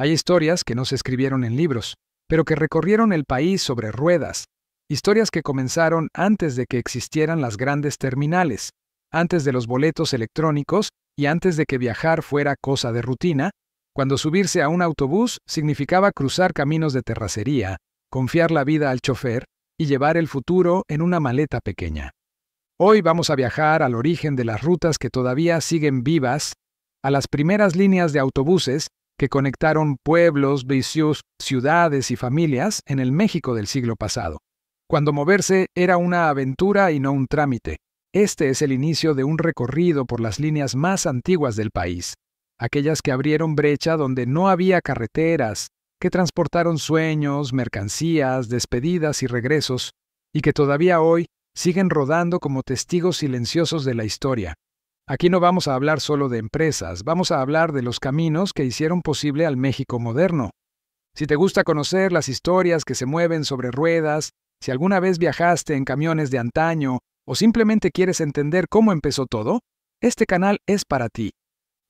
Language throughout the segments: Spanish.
Hay historias que no se escribieron en libros, pero que recorrieron el país sobre ruedas. Historias que comenzaron antes de que existieran las grandes terminales, antes de los boletos electrónicos y antes de que viajar fuera cosa de rutina, cuando subirse a un autobús significaba cruzar caminos de terracería, confiar la vida al chofer y llevar el futuro en una maleta pequeña. Hoy vamos a viajar al origen de las rutas que todavía siguen vivas, a las primeras líneas de autobuses que conectaron pueblos, vicios, ciudades y familias en el México del siglo pasado, cuando moverse era una aventura y no un trámite. Este es el inicio de un recorrido por las líneas más antiguas del país, aquellas que abrieron brecha donde no había carreteras, que transportaron sueños, mercancías, despedidas y regresos, y que todavía hoy siguen rodando como testigos silenciosos de la historia. Aquí no vamos a hablar solo de empresas, vamos a hablar de los caminos que hicieron posible al México moderno. Si te gusta conocer las historias que se mueven sobre ruedas, si alguna vez viajaste en camiones de antaño o simplemente quieres entender cómo empezó todo, este canal es para ti.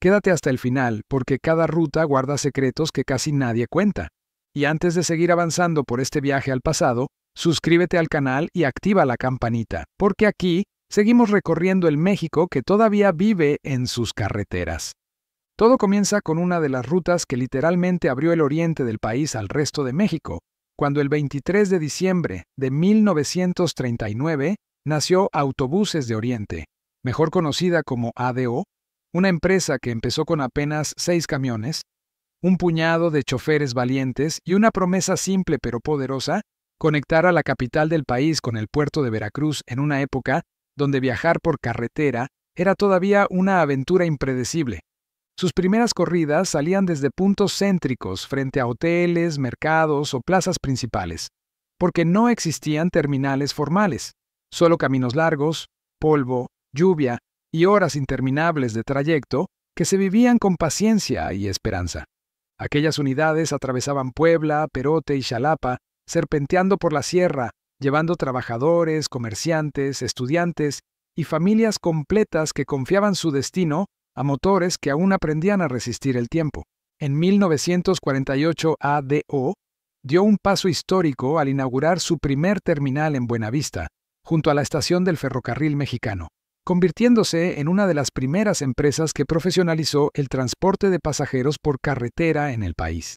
Quédate hasta el final, porque cada ruta guarda secretos que casi nadie cuenta. Y antes de seguir avanzando por este viaje al pasado, suscríbete al canal y activa la campanita, porque aquí seguimos recorriendo el México que todavía vive en sus carreteras. Todo comienza con una de las rutas que literalmente abrió el oriente del país al resto de México, cuando el 23 de diciembre de 1939 nació Autobuses de Oriente, mejor conocida como ADO, una empresa que empezó con apenas 6 camiones, un puñado de choferes valientes y una promesa simple pero poderosa: conectar a la capital del país con el puerto de Veracruz en una época donde viajar por carretera era todavía una aventura impredecible. Sus primeras corridas salían desde puntos céntricos frente a hoteles, mercados o plazas principales, porque no existían terminales formales, solo caminos largos, polvo, lluvia y horas interminables de trayecto que se vivían con paciencia y esperanza. Aquellas unidades atravesaban Puebla, Perote y Xalapa, serpenteando por la sierra, llevando trabajadores, comerciantes, estudiantes y familias completas que confiaban su destino a motores que aún aprendían a resistir el tiempo. En 1948 ADO dio un paso histórico al inaugurar su primer terminal en Buenavista, junto a la estación del ferrocarril mexicano, convirtiéndose en una de las primeras empresas que profesionalizó el transporte de pasajeros por carretera en el país.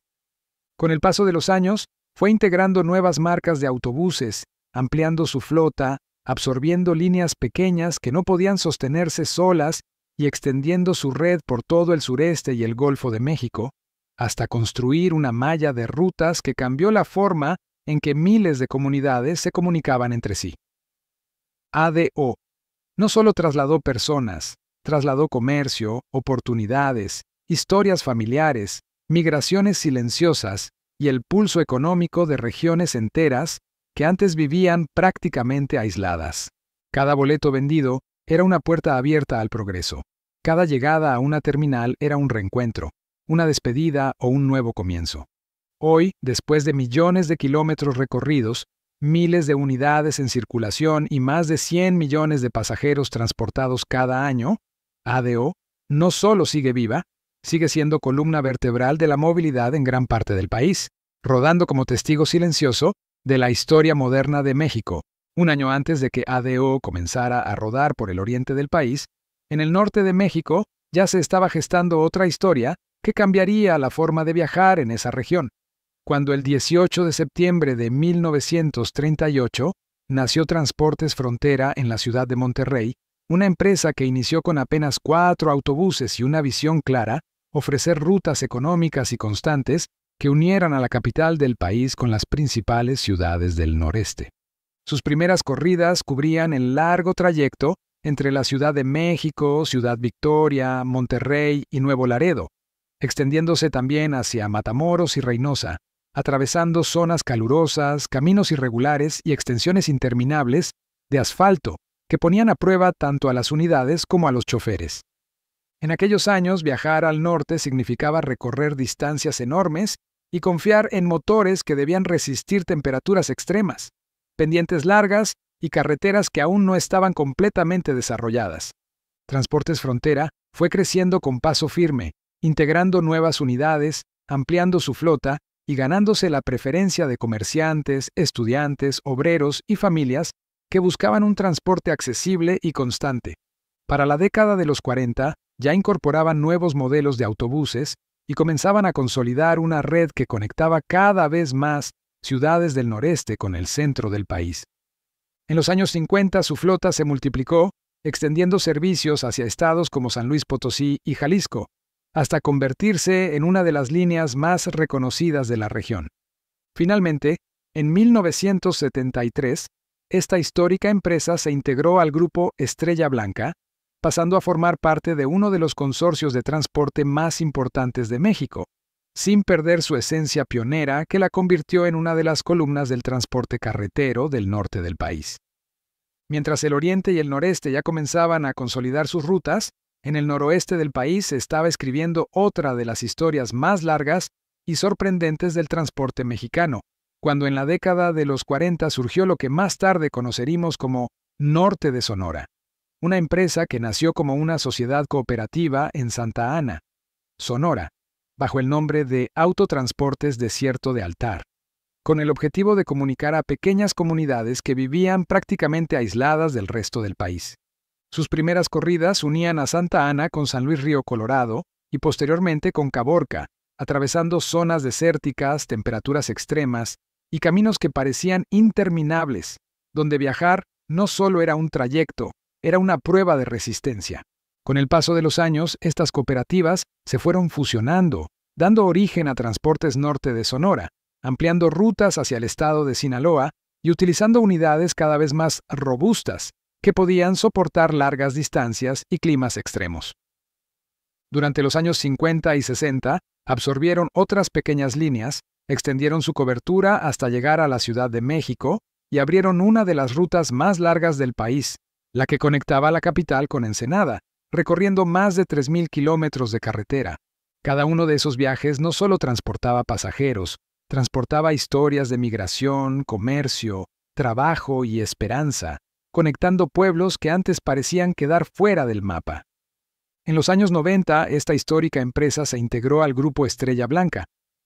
Con el paso de los años, fue integrando nuevas marcas de autobuses, ampliando su flota, absorbiendo líneas pequeñas que no podían sostenerse solas y extendiendo su red por todo el sureste y el Golfo de México, hasta construir una malla de rutas que cambió la forma en que miles de comunidades se comunicaban entre sí. ADO no solo trasladó personas, trasladó comercio, oportunidades, historias familiares, migraciones silenciosas y el pulso económico de regiones enteras que antes vivían prácticamente aisladas. Cada boleto vendido era una puerta abierta al progreso. Cada llegada a una terminal era un reencuentro, una despedida o un nuevo comienzo. Hoy, después de millones de kilómetros recorridos, miles de unidades en circulación y más de 100 millones de pasajeros transportados cada año, ADO no solo sigue viva, sigue siendo columna vertebral de la movilidad en gran parte del país, rodando como testigo silencioso de la historia moderna de México. Un año antes de que ADO comenzara a rodar por el oriente del país, en el norte de México ya se estaba gestando otra historia que cambiaría la forma de viajar en esa región. Cuando el 18 de septiembre de 1938 nació Transportes Frontera en la ciudad de Monterrey, una empresa que inició con apenas 4 autobuses y una visión clara: ofrecer rutas económicas y constantes que unieran a la capital del país con las principales ciudades del noreste. Sus primeras corridas cubrían el largo trayecto entre la Ciudad de México, Ciudad Victoria, Monterrey y Nuevo Laredo, extendiéndose también hacia Matamoros y Reynosa, atravesando zonas calurosas, caminos irregulares y extensiones interminables de asfalto que ponían a prueba tanto a las unidades como a los choferes. En aquellos años, viajar al norte significaba recorrer distancias enormes y confiar en motores que debían resistir temperaturas extremas, pendientes largas y carreteras que aún no estaban completamente desarrolladas. Transportes Frontera fue creciendo con paso firme, integrando nuevas unidades, ampliando su flota y ganándose la preferencia de comerciantes, estudiantes, obreros y familias que buscaban un transporte accesible y constante. Para la década de los 40, ya incorporaban nuevos modelos de autobuses y comenzaban a consolidar una red que conectaba cada vez más ciudades del noreste con el centro del país. En los años 50 su flota se multiplicó, extendiendo servicios hacia estados como San Luis Potosí y Jalisco, hasta convertirse en una de las líneas más reconocidas de la región. Finalmente, en 1973, esta histórica empresa se integró al grupo Estrella Blanca, pasando a formar parte de uno de los consorcios de transporte más importantes de México, sin perder su esencia pionera que la convirtió en una de las columnas del transporte carretero del norte del país. Mientras el oriente y el noreste ya comenzaban a consolidar sus rutas, en el noroeste del país se estaba escribiendo otra de las historias más largas y sorprendentes del transporte mexicano, cuando en la década de los 40 surgió lo que más tarde conoceríamos como Norte de Sonora, una empresa que nació como una sociedad cooperativa en Santa Ana, Sonora, bajo el nombre de Autotransportes Desierto de Altar, con el objetivo de comunicar a pequeñas comunidades que vivían prácticamente aisladas del resto del país. Sus primeras corridas unían a Santa Ana con San Luis Río Colorado y posteriormente con Caborca, atravesando zonas desérticas, temperaturas extremas y caminos que parecían interminables, donde viajar no solo era un trayecto, era una prueba de resistencia. Con el paso de los años, estas cooperativas se fueron fusionando, dando origen a Transportes Norte de Sonora, ampliando rutas hacia el estado de Sinaloa y utilizando unidades cada vez más robustas, que podían soportar largas distancias y climas extremos. Durante los años 50 y 60, absorbieron otras pequeñas líneas, extendieron su cobertura hasta llegar a la Ciudad de México y abrieron una de las rutas más largas del país, la que conectaba la capital con Ensenada, recorriendo más de 3,000 kilómetros de carretera. Cada uno de esos viajes no solo transportaba pasajeros, transportaba historias de migración, comercio, trabajo y esperanza, conectando pueblos que antes parecían quedar fuera del mapa. En los años 90, esta histórica empresa se integró al grupo Estrella Blanca,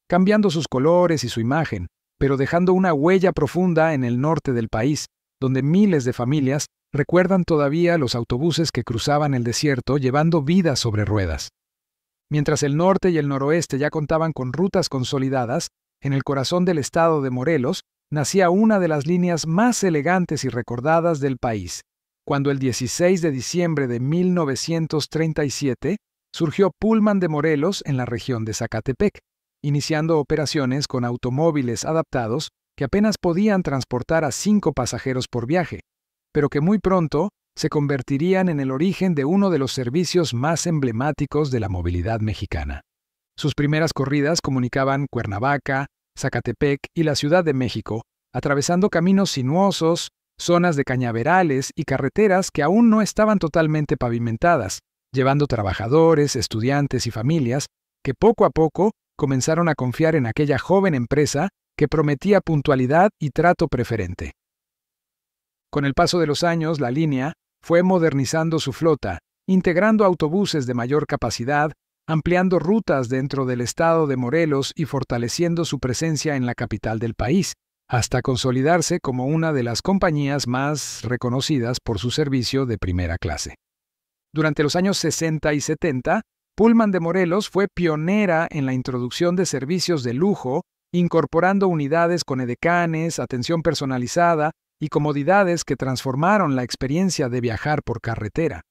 cambiando sus colores y su imagen, pero dejando una huella profunda en el norte del país, donde miles de familias recuerdan todavía los autobuses que cruzaban el desierto llevando vidas sobre ruedas. Mientras el norte y el noroeste ya contaban con rutas consolidadas, en el corazón del estado de Morelos nacía una de las líneas más elegantes y recordadas del país, cuando el 16 de diciembre de 1937 surgió Pullman de Morelos en la región de Zacatepec, iniciando operaciones con automóviles adaptados que apenas podían transportar a 5 pasajeros por viaje, pero que muy pronto se convertirían en el origen de uno de los servicios más emblemáticos de la movilidad mexicana. Sus primeras corridas comunicaban Cuernavaca, Zacatepec y la Ciudad de México, atravesando caminos sinuosos, zonas de cañaverales y carreteras que aún no estaban totalmente pavimentadas, llevando trabajadores, estudiantes y familias que poco a poco comenzaron a confiar en aquella joven empresa que prometía puntualidad y trato preferente. Con el paso de los años, la línea fue modernizando su flota, integrando autobuses de mayor capacidad, ampliando rutas dentro del estado de Morelos y fortaleciendo su presencia en la capital del país, hasta consolidarse como una de las compañías más reconocidas por su servicio de primera clase. Durante los años 60 y 70, Pullman de Morelos fue pionera en la introducción de servicios de lujo, incorporando unidades con edecanes, atención personalizada y comodidades que transformaron la experiencia de viajar por carretera.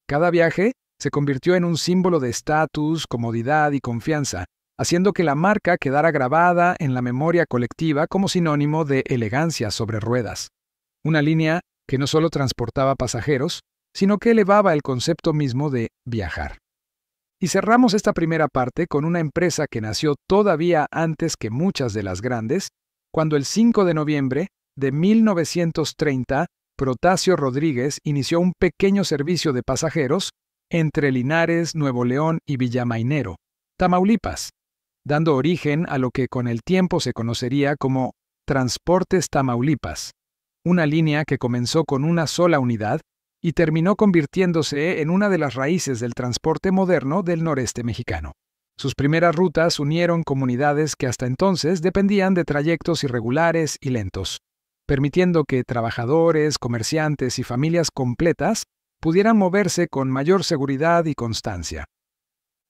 Cada viaje se convirtió en un símbolo de estatus, comodidad y confianza, haciendo que la marca quedara grabada en la memoria colectiva como sinónimo de elegancia sobre ruedas. Una línea que no solo transportaba pasajeros, sino que elevaba el concepto mismo de viajar. Y cerramos esta primera parte con una empresa que nació todavía antes que muchas de las grandes, cuando el 5 de noviembre de 1930, Protasio Rodríguez inició un pequeño servicio de pasajeros entre Linares, Nuevo León y Villamainero, Tamaulipas, dando origen a lo que con el tiempo se conocería como Transportes Tamaulipas, una línea que comenzó con una sola unidad y terminó convirtiéndose en una de las raíces del transporte moderno del noreste mexicano. Sus primeras rutas unieron comunidades que hasta entonces dependían de trayectos irregulares y lentos, permitiendo que trabajadores, comerciantes y familias completas pudieran moverse con mayor seguridad y constancia.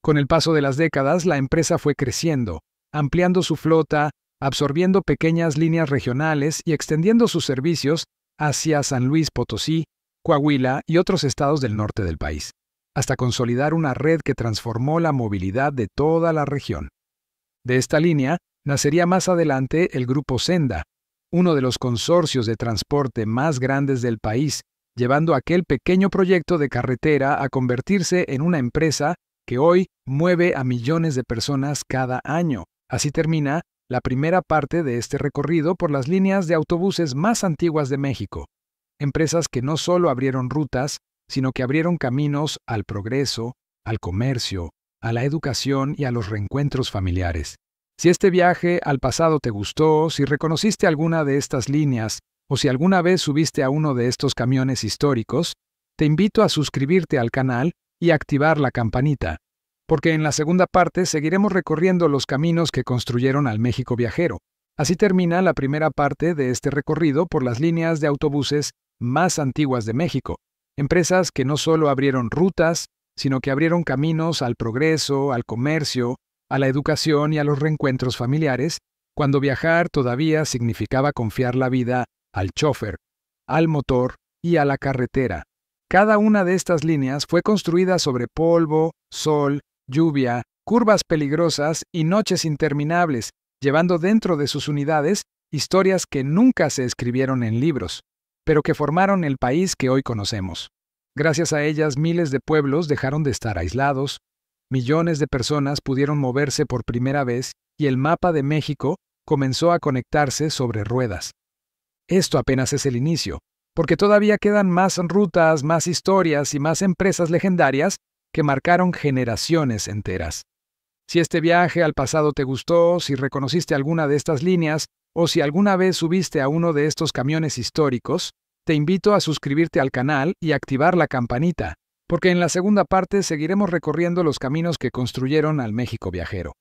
Con el paso de las décadas, la empresa fue creciendo, ampliando su flota, absorbiendo pequeñas líneas regionales y extendiendo sus servicios hacia San Luis Potosí, Coahuila y otros estados del norte del país, hasta consolidar una red que transformó la movilidad de toda la región. De esta línea nacería más adelante el Grupo Senda, uno de los consorcios de transporte más grandes del país, llevando aquel pequeño proyecto de carretera a convertirse en una empresa que hoy mueve a millones de personas cada año. Así termina la primera parte de este recorrido por las líneas de autobuses más antiguas de México. Empresas que no solo abrieron rutas, sino que abrieron caminos al progreso, al comercio, a la educación y a los reencuentros familiares. Si este viaje al pasado te gustó, si reconociste alguna de estas líneas, o si alguna vez subiste a uno de estos camiones históricos, te invito a suscribirte al canal y activar la campanita, porque en la segunda parte seguiremos recorriendo los caminos que construyeron al México viajero. Así termina la primera parte de este recorrido por las líneas de autobuses más antiguas de México, empresas que no solo abrieron rutas, sino que abrieron caminos al progreso, al comercio, a la educación y a los reencuentros familiares, cuando viajar todavía significaba confiar la vida al chofer, al motor y a la carretera. Cada una de estas líneas fue construida sobre polvo, sol, lluvia, curvas peligrosas y noches interminables, llevando dentro de sus unidades historias que nunca se escribieron en libros, pero que formaron el país que hoy conocemos. Gracias a ellas, miles de pueblos dejaron de estar aislados, millones de personas pudieron moverse por primera vez y el mapa de México comenzó a conectarse sobre ruedas. Esto apenas es el inicio, porque todavía quedan más rutas, más historias y más empresas legendarias que marcaron generaciones enteras. Si este viaje al pasado te gustó, si reconociste alguna de estas líneas o si alguna vez subiste a uno de estos camiones históricos, te invito a suscribirte al canal y activar la campanita, porque en la segunda parte seguiremos recorriendo los caminos que construyeron al México viajero.